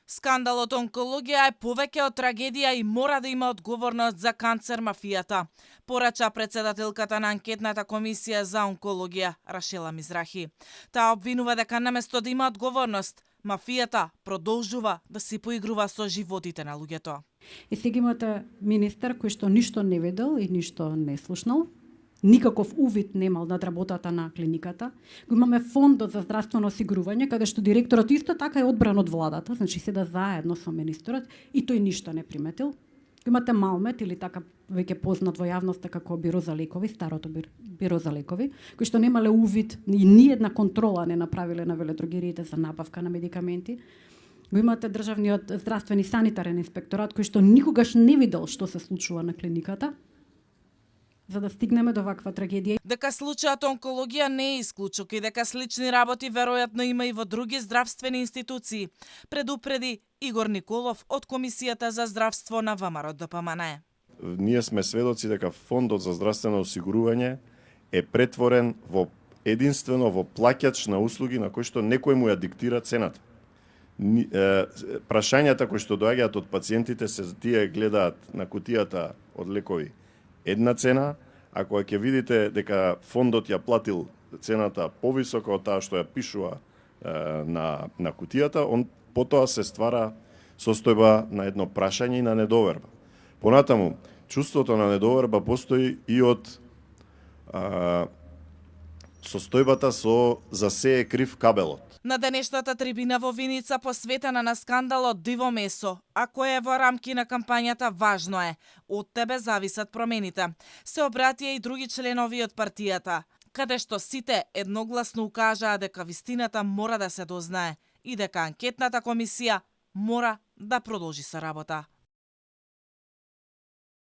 Скандалот онкологија е повеќе од трагедија и мора да има одговорност за канцер мафијата, порача председателката на анкетната комисија за онкологија Рашела Мизрахи. Таа обвинува дека наместо да има одговорност, мафијата продолжува да си поигрува со животите на луѓето. И сега имате министер кој што ништо не видел и ништо не слушнал, никаков увид немал над работата на клиниката. Го имаме фондот за здравствено осигурување, каде што директорот исто така е одбран од владата, значи седа заедно со министерот и тој ништо не приметил. Го имате Малмет или така веќе познат во јавноста како Биро за лекови, старото Биро за лекови, кои што немале увид и ниедна контрола не направиле на веледрогериите за набавка на медикаменти. Го имате државниот здравствени санитарен инспекторат кој што никогаш не видел што се случува на клиниката, за да стигнеме до ваква трагедија. Дека случајот онкологија не е исклучок и дека слични работи веројатно има и во други здравствени институции, предупреди Игор Николов од Комисијата за здравство на ВМРО ДПМН. Ние сме сведоци дека Фондот за здравствено осигурување е претворен во единствено во плаќач на услуги на кој што некој му ја диктира цената. Прашањата кои што доаѓаат од пациентите се тие гледаат на кутијата од лекови една цена, ако ќе видите дека фондот ја платил цената повисока од таа што ја пишува на кутијата, он потоа се ствара состојба на едно прашање и на недоверба. Понатаму, чувството на недоверба постои и од состојбата со за се е крив кабелот. На денешната трибина во Виница посветена на скандалот Диво месо, а кој е во рамки на кампањата важно е, од тебе зависат промените. Се обратија и други членови од партијата, каде што сите едногласно укажаа дека вистината мора да се дознае и дека анкетната комисија мора да продолжи со работа.